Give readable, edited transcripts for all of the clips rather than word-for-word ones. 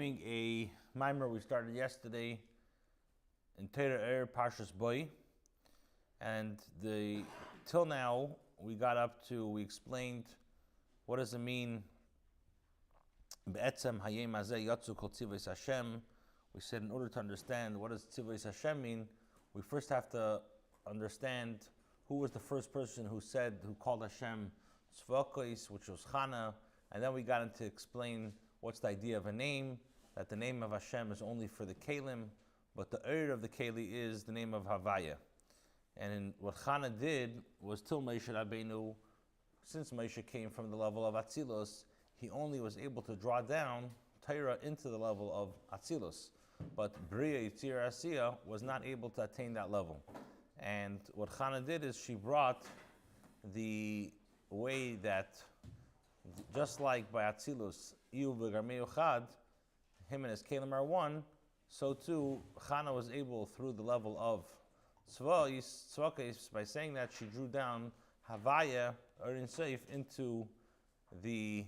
continuing a mimer we started yesterday in Torah Ohr, Parshas Boy, and till now we explained what does it mean. בעצם, היום הזה יצאו כל ציוויי Hashem. We said in order to understand what does ציוויי Hashem mean, we first have to understand who was the first person who called Hashem Tzvokos, which was Chana, and then we got into explain what's the idea of a name, that the name of Hashem is only for the Kalim, but the Ohr of the Kali is the name of Havaya. And what Chana did was till Moshe Rabbeinu, since Moshe came from the level of Atzilus, he only was able to draw down Torah into the level of Atzilus. But Bria Yitzir Asiya was not able to attain that level. And what Chana did is she brought the way that, just like by Atzilus, Iyu v'Garmei Chad, him and his Kalim are one, so too Chana was able, through the level of Tzvokos, by saying that she drew down Havaya, or in Seif, into the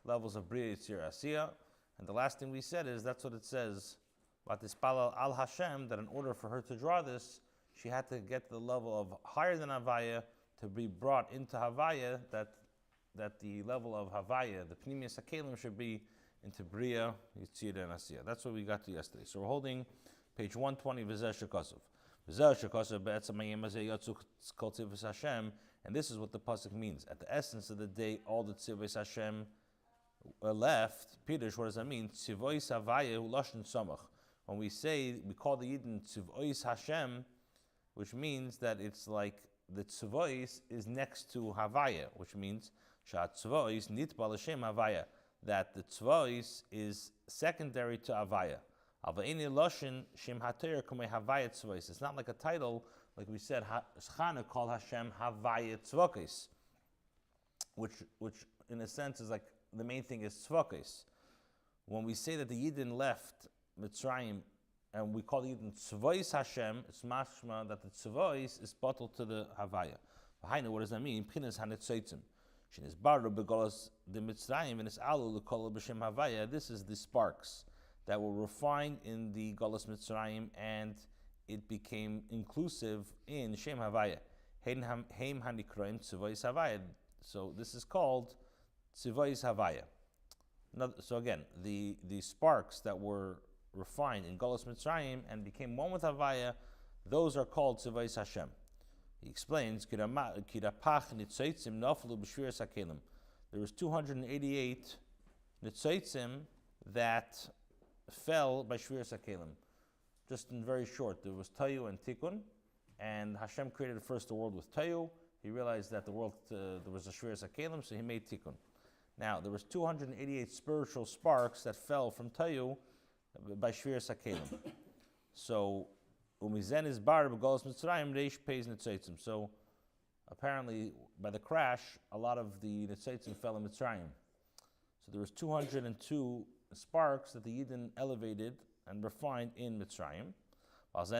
levels of Bria Yitzir Asiya. And the last thing we said is, that's what it says, Vatispalal al Hashem, that in order for her to draw this, she had to get to the level of higher than Havaya to be brought into Havaya, that the level of Havaya, the Pnimius HaKelim, should be into Bria, Yitzir, and Asiya. That's what we got to yesterday. So we're holding page 120, V'zeh Shekosov. V'zeh Shekosov, Be'etzem Hayem Hazeh Yotzu Kol Tzivos Hashem, and this is what the pasuk means. At the essence of the day, all the Tzivos Hashem left. Pirush, what does that mean? Tzivos Havaya Lashon Samach. When we call the Yidden Tzivos Hashem, which means that it's like the Tzivos is next to Havaya, which means Tzivos Nitba L'Shem Havaya, that the Tzivos is secondary to Havaya. Avaini Lashon Shem HaTorah Kamei Havaya Tzivos. It's not like a title, like we said, Chana called Hashem Havaya Tzvokos, which in a sense is like the main thing is Tzvokos. When we say that the Yidden left Mitzrayim and we call the Yidden Tzvos Hashem, it's mashma that the Tzvos is bottled to the Havaya. What does that mean? Pchinas HaNetzotzim. Shenis Baru Begolos the Mitzrayim and it's Alu L'Kol B'Shem Havaya. This is the sparks that were refined in the Golos Mitzrayim, and it became inclusive in Shem Havaya. Heim Hanikroim Tzvos Havaya. So this is called Tzivos Havaya. So again, the sparks that were refined in Golos Mitzrayim and became one with Havaya, those are called Tzivos Hashem. He explains, there was 288 Nitzotzim that fell by Shviras HaKelim. Just in very short, there was Tayu and Tikkun, and Hashem created first the world with Tayu. He realized that the world, there was a Shviras HaKelim, so he made Tikkun. Now, there was 288 spiritual sparks that fell from Tayu by Shviras HaKelim. So, Umizen is bar b'golos Mitzrayim reish pays Nitzotzim. So, apparently, by the crash, a lot of the Nitzotzim fell in Mitzrayim. So there was 202 sparks that the Yidden elevated and refined in Mitzrayim. This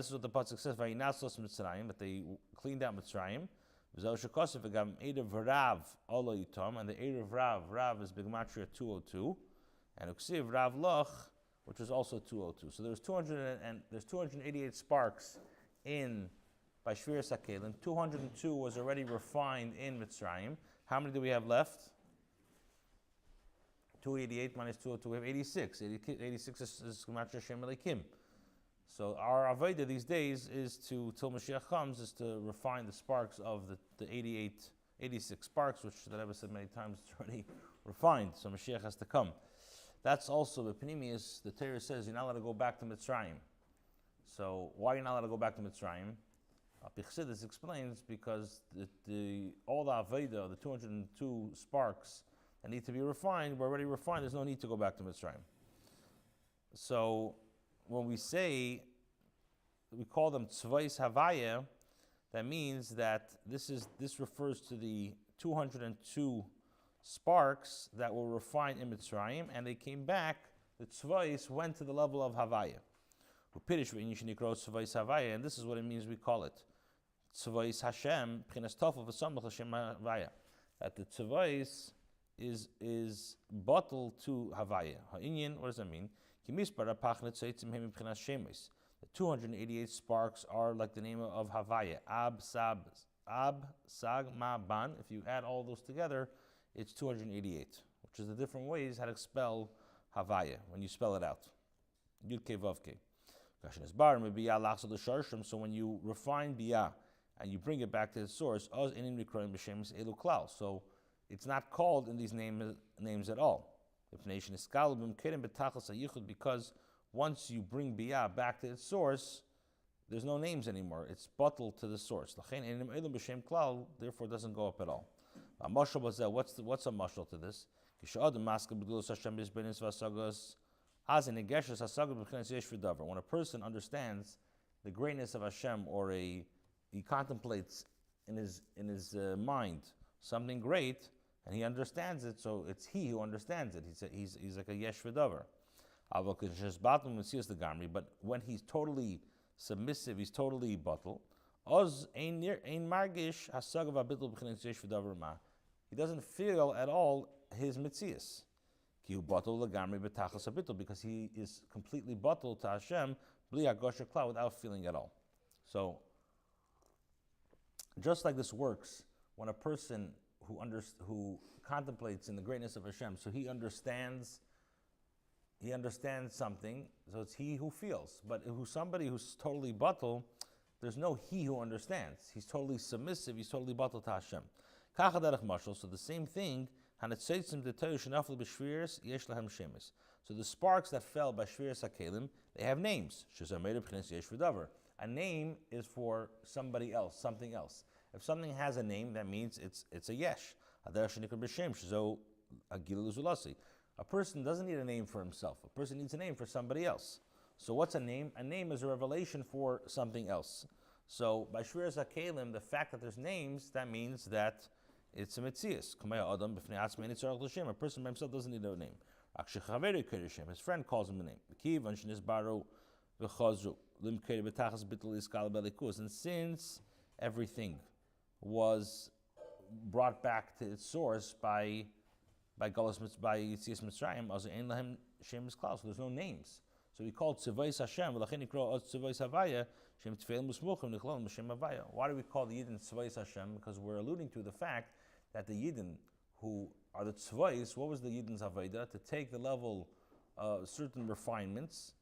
is what the pasuk says: "Vayinasos Mitzrayim," that they cleaned out Mitzrayim. And the Eid of Rav is Bigmatria 202, and Uksiv Rav Loch, which is also 202. So there's 288 sparks in by Shviras HaKelim. 202 was already refined in Mitzrayim. How many do we have left? 288 minus 202, we have 86. 86 is Gematria Shem Elikim. So our Avodah these days is till Mashiach comes, is to refine the sparks of the 86 sparks, which that I've said many times, it's already refined. So Mashiach has to come. That's also the Pnimius. The Torah says you're not allowed to go back to Mitzrayim. So why are you not allowed to go back to Mitzrayim? Pichsidis explains because all the Avodah, the 202 sparks that need to be refined, were already refined. There's no need to go back to Mitzrayim. So when we call them Tzvos Havaya, that means that this refers to the 202 sparks that were refined in Mitzrayim, and they came back. The Tzvos went to the level of Havaya. And this is what it means we call it Tzvos Hashem, that the Tzvos is bottled to Havaya. Ha'inyan, what does that mean? The 288 sparks are like the name of Havaya. Ab, Sag, Ma, Ban. If you add all those together, it's 288, which is the different ways how to spell Havaya when you spell it out. Yud Ke Vav Ke. So when you refine Biyah and you bring it back to the source, so it's not called in these names at all. Because once you bring Biyah back to its source, there's no names anymore. It's bottled to the source. Therefore, it doesn't go up at all. What's a mashal to this? When a person understands the greatness of Hashem, or he contemplates in his mind something great, and he understands it, so it's he who understands it. He's like a yesh v'davar. But when he's totally submissive, he's totally bottle. He doesn't feel at all his mitzias. Because he is completely bottled to Hashem without feeling at all. So, just like this works, when a person who contemplates in the greatness of Hashem, so he understands something, so it's he who feels. But somebody who's totally bottled, there's no he who understands. He's totally submissive, he's totally bottled to Hashem. So the same thing, so the sparks that fell by Shviras HaKelim, they have names. A name is for somebody else, something else. If something has a name, that means it's a yesh. A person doesn't need a name for himself. A person needs a name for somebody else. So what's a name? A name is a revelation for something else. So by Shviras HaKelim, the fact that there's names, that means that it's a metzias. A person by himself doesn't need a name. His friend calls him a name. And since everything was brought back to its source by Yitzias Mitzrayim, so there's no names. So we call it Tzivos Hashem. Why do we call the Yidden Tzivos Hashem? Because we're alluding to the fact that the Yidden who are the Tzivos, what was the Yidden's Avodah? To take the level of certain refinements,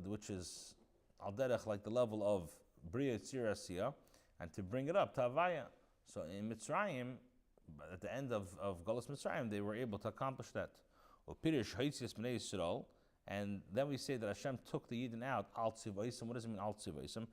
which is al derech, like the level of Bria Tzir Asiyah, and to bring it up to Havaya. So in Mitzrayim, at the end of Galus Mitzrayim, they were able to accomplish that. And then we say that Hashem took the Yidden out, al Tzivoisim. What does it mean, al Tzivoisim?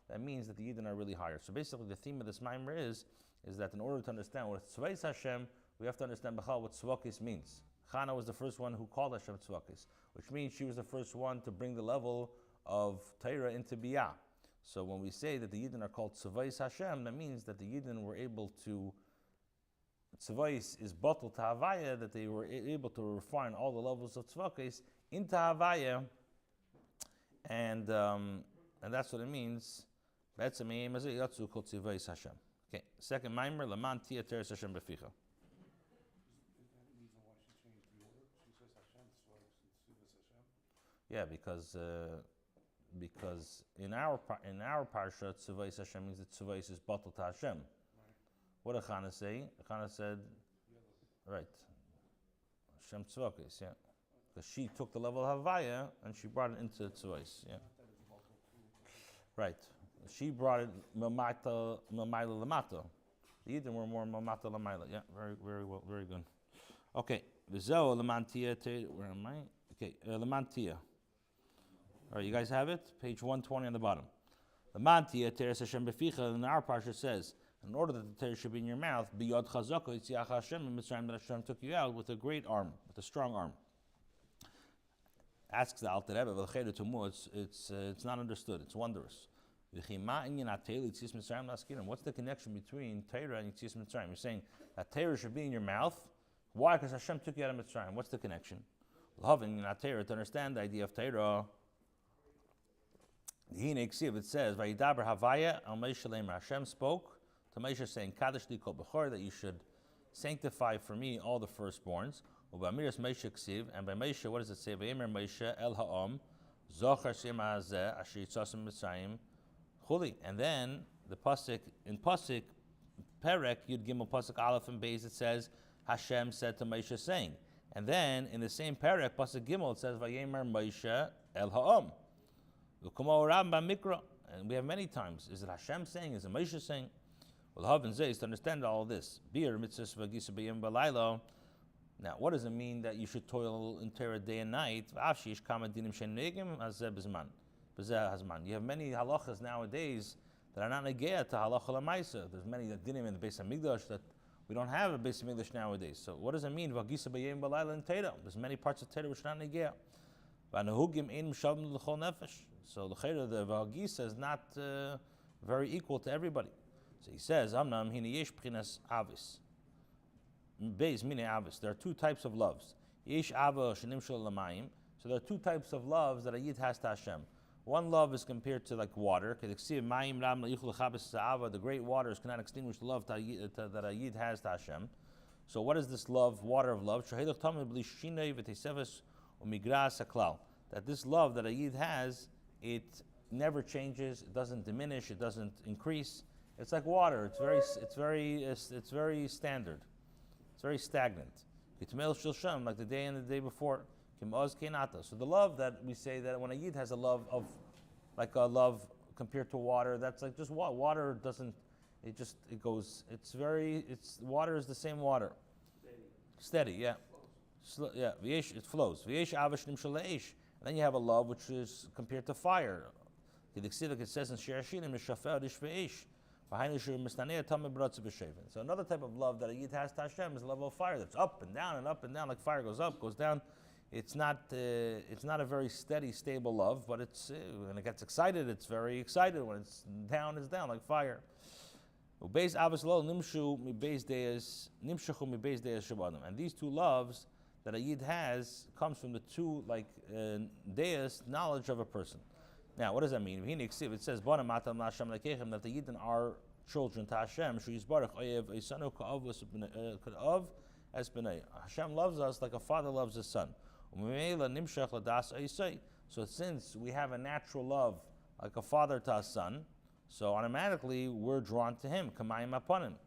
That means that the Yidden are really higher. So basically the theme of this mimer is that in order to understand what Tzvais Hashem, we have to understand what Tzvokis means. Chana was the first one who called Hashem Tzvokis, which means she was the first one to bring the level of Torah into Biyah. So when we say that the Yidden are called Tzvais Hashem, that means that the Yidden were able to, Tzvais is bottled to Havaya, that they were able to refine all the levels of Tzvokis into Havaya, and that's what it means. בעצם היום הזה יצאו כל tzivos Hashem. Okay, second mimer, Laman Tia Teres Hashem Beficha. Yeah, because in our parsha, tzivos Hashem means that tzivos is bottled to Hashem. What did Chana say? Chana said, right, Hashem tzivos, yeah. Because she took the level of Havaya and she brought it into tzivos, yeah. Right. She brought it Mamaila Lamata. The Yidden were more Mamata Lamaila. Yeah, very well, very good. Okay. Vizo Lamantia. Where am I? Okay, Lamantia. All right, you guys have it? Page 120 on the bottom. Lamantia Teres Hashem Beficha. In our parsha says, in order that the Torah should be in your mouth, Biyod Chazaka Yitziach Hashem in Mitzrayim, that Hashem took you out with a great arm, with a strong arm. Asks the Alter Rebbe, it's not understood. It's wondrous. What's the connection between Torah and Yitzias Mitzrayim? You're saying that Torah should be in your mouth. Why? Because Hashem took you out of Mitzrayim. What's the connection? To understand the idea of Torah, it says, Hashem spoke to Moshe saying, Kadosh li kol bechor, that you should sanctify for me all the firstborns. Ubamiras Moshe ksiv, and by Moshe, what does it say? Vayemer Moshe el ha'om, zochar shem ha'azeh, asher yitzasem mitzrayim, chuli. And then the pasuk in pasuk Perek Yud Gimel pasuk Aleph and Beis, it says Hashem said to Moshe saying. And then in the same Perek pasuk Gimel it says Vayemer Moshe el ha'om. U'kumo Rambam Mikra. And we have many times. Is it Hashem saying? Is it Moshe saying? Well, Haven Zayis, to understand all this. Bir mitzvahs v'gisa b'yom b'laylo. Now, what does it mean that you should toil in Torah day and night? You have many halachas nowadays that are not negea to halacha l'maisa. There's many that dinim in the Beis Hamikdash that we don't have a Beis Hamikdash nowadays. So what does it mean? V'gisa b'yom b'laylo in Torah. There's many parts of Torah which are not negea. So the chayra, the v'gisa is not very equal to everybody. So he says, Amnam hine yesh b'chinas avis. Beis mine avis. There are two types of loves. Yesh ava shenimshal lamayim. So there are two types of loves that a yid has to Hashem. One love is compared to like water. The great waters cannot extinguish the love that a yid has to Hashem. So what is this love, water of love? That this love that a yid has, it never changes, it doesn't diminish, it doesn't increase. It's like water. It's very standard. It's very stagnant. Like the day and the day before. So the love that we say that when a yid has a love of, like a love compared to water, that's like just water doesn't. It goes. Water is the same water. Steady, yeah. Yeah. It flows. And then you have a love which is compared to fire. It says in Shir Hashirim, so another type of love that a yid has to Hashem is the level of fire that's up and down, like fire goes up, goes down. It's not a very steady, stable love, but when it gets excited, it's very excited. When it's down like fire. And these two loves that a yid has comes from the two deis knowledge of a person. Now, what does that mean? It says, that the Yidden are children to Hashem. Hashem loves us like a father loves his son. So since we have a natural love like a father to a son, so automatically we're drawn to him. Kamayim aponim.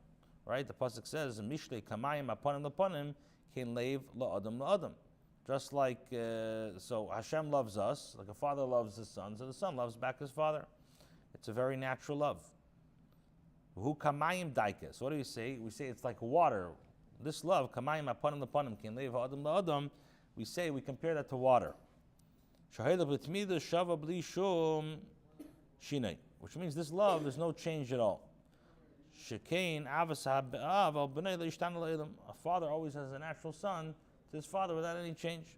Right? The pasuk says, Mishle kamayim aponim laponim kin leiv la'adam la'adam. Just like, so Hashem loves us, like a father loves his son, so the son loves back his father. It's a very natural love. Hu kamayim daikes. What do we say? We say it's like water. This love, kamayim aponim laponim, kin leiv ha'adam la'adam, we compare that to water. Which means this love, there's no change at all. A father always has a natural son to his father without any change.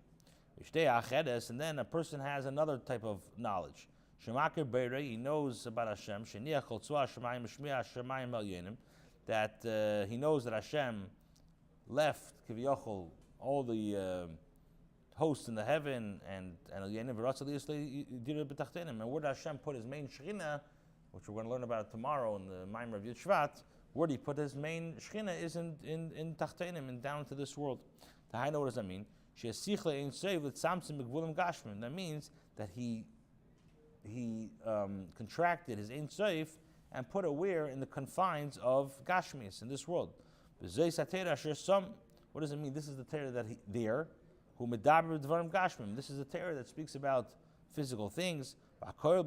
And then a person has another type of knowledge. He knows about Hashem. That he knows that Hashem left Kiviyachol, all the hosts in the heaven, and where did Hashem put his main Shekhinah, which we're going to learn about tomorrow in the Maimer of Yud Shvat. Where did he put his main Shekhinah is in Tachtenim and down to this world. What does that mean? That means that he contracted his Ein Sof and put it where? In the confines of Gashmias, in this world. What does it mean? This is the Torah that this is the Torah that speaks about physical things. Why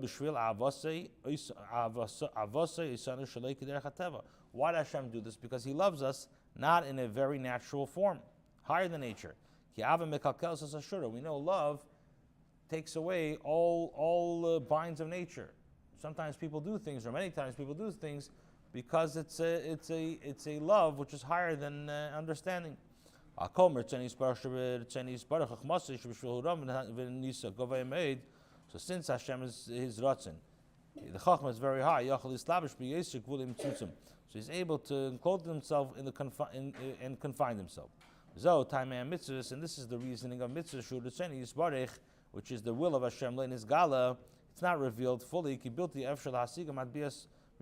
does Hashem do this? Because he loves us not in a very natural form, higher than nature. We know love takes away all binds of nature. Sometimes people do things, or many times people do things, because it's a love which is higher than understanding. So since Hashem is his ratzon, the chachma is very high. So he's able to clothe himself and confine himself. And this is the reasoning of mitzvah, which is the will of Hashem. It's not revealed fully.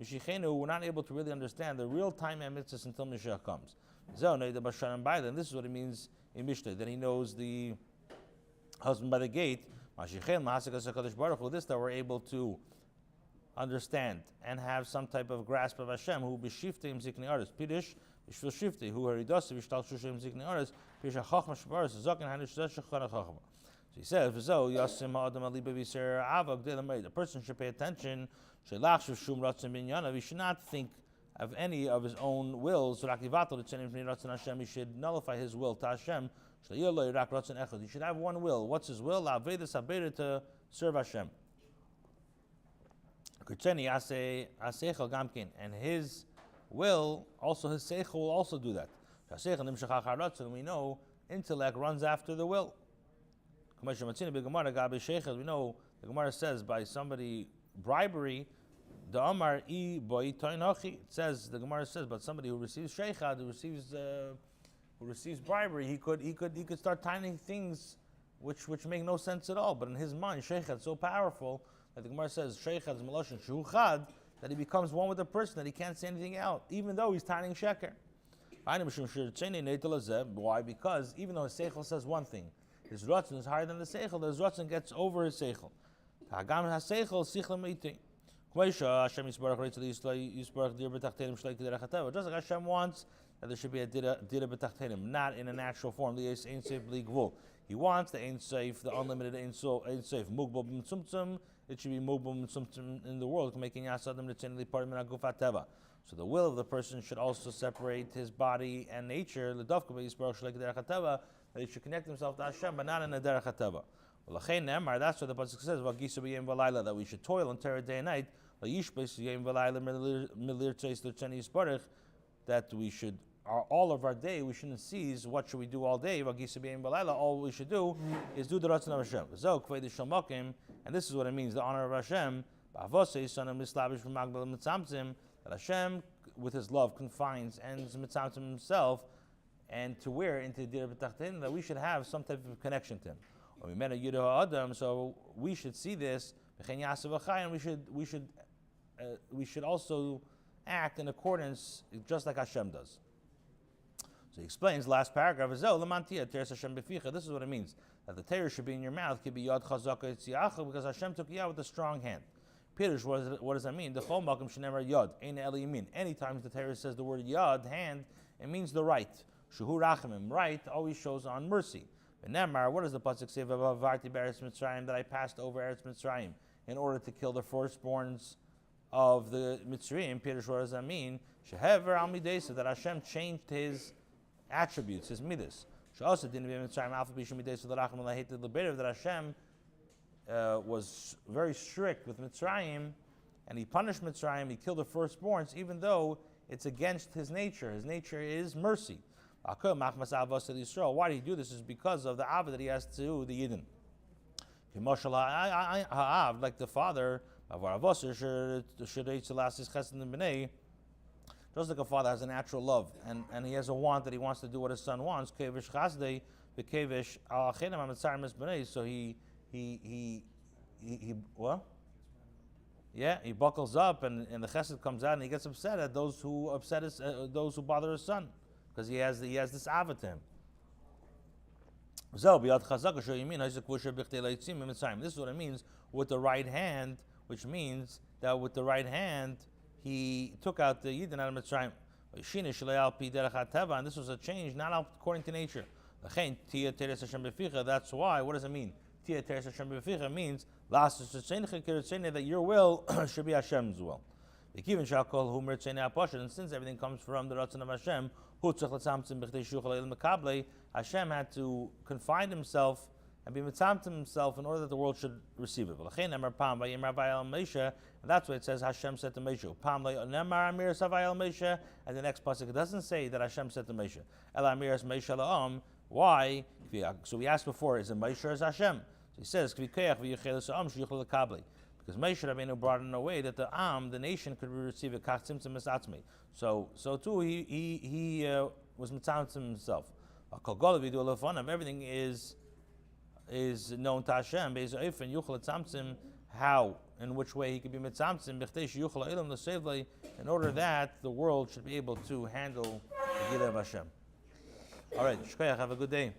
we're not able to really understand the real time and mitzvahs until Mashiach comes. And this is what it means in Mishnah, that he knows the husband by the gate. This that we're able to understand and have some type of grasp of Hashem, who b'shiftim zikni aris pidish b'shvil shifti, who haridasi b'shtal shushim zikni aris pidish hachma shvaris zaken hanish zeshachana chachma. So he says, "V'zo yasim ha'adam ali b'viser avak de'lamay." The person should pay attention. Shelach shum ratzim binyanav. He should not think of any of his own wills. He should nullify his will to Hashem. He should have one will. What's his will? To serve Hashem. And his will, also his seichel will also do that. We know intellect runs after the will. We know the Gemara says by somebody bribery, the Amar it says, the Gemara says, but somebody who receives sheikhad, who receives bribery, he could start tiny things which make no sense at all. But in his mind, sheikhad is so powerful that the Gemara says sheikhad is meloshin shuchad, that he becomes one with the person, that he can't say anything out, even though he's tining sheker. Why? Because even though his seichel says one thing, his ratzon is higher than the seichel. His ratzon gets over his seichel. Just like Hashem wants that there should be a dira b'tachtenim, not in a natural form. The Ein Sof bli gvul. He wants the Ein Sof, the unlimited Ein Sof, mugbal b'mtzumtzum. It should be mugbal b'mtzumtzum in the world, making yasadim l'tzenili part min hagufat teva. So the will of the person should also separate his body and nature. L'davka b'yisbarach shlek derech hateva, that he should connect himself to Hashem, but not in a derech hateva. That's what the pasuk says that we should toil and terror day and night. That we should, all of our day, we shouldn't seize what should we do all day. All we should do is do the ratzon of Hashem. And this is what it means, the honor of Hashem. That Hashem, with His love, confines and mitzamtzim Himself, and to wear into the b'tachtin, that we should have some type of connection to Him. So we should see this, and we should also act in accordance, just like Hashem does. So he explains, last paragraph, this is what it means, that the Torah should be in your mouth, because Hashem took you out with a strong hand. Pirush, what does that mean? The chol malkum shenemar yod, ein eli yamin. Anytime the Torah says the word yod, hand, it means the right. Shuhu rachamim, right, always shows on mercy. What does the pasuk say? That I passed over Eretz Mitzrayim in order to kill the firstborns of the Mitzrayim. Pirush, what does that mean? Shehever al midesa, that Hashem changed His attributes, His midas. That Hashem was very strict with Mitzrayim, and He punished Mitzrayim. He killed the firstborns, even though it's against His nature. His nature is mercy. Why do He do this? Is because of the ava that He has to the Yidden. Like the father, just like a father has a natural love, and he has a want that he wants to do what his son wants. So he what? Yeah, he buckles up, and the chesed comes out, and he gets upset at those who bother his son, because he has this ava to him. This is what it means with the right hand, which means that with the right hand He took out the Yidden out of Mitzrayim. And this was a change not according to nature. That's why. What does it mean? It means that your will should be Hashem's will. And since everything comes from the Ratzon of Hashem, Hashem had to confine Himself and be mitzamtim Himself in order that the world should receive it. And that's why it says Hashem said to Moshe. And the next pasuk, it doesn't say that Hashem said to Moshe. Why? So we asked before, is it Moshe or is Hashem? So he says, because Moshe Rabbeinu brought it in a way that the nation could receive it. So too, he was mitzamtim himself. Everything is known to Hashem. how, in which way he could be mitzamtzim, in order that the world should be able to handle the Gila of Hashem. All right, shkoyach, have a good day.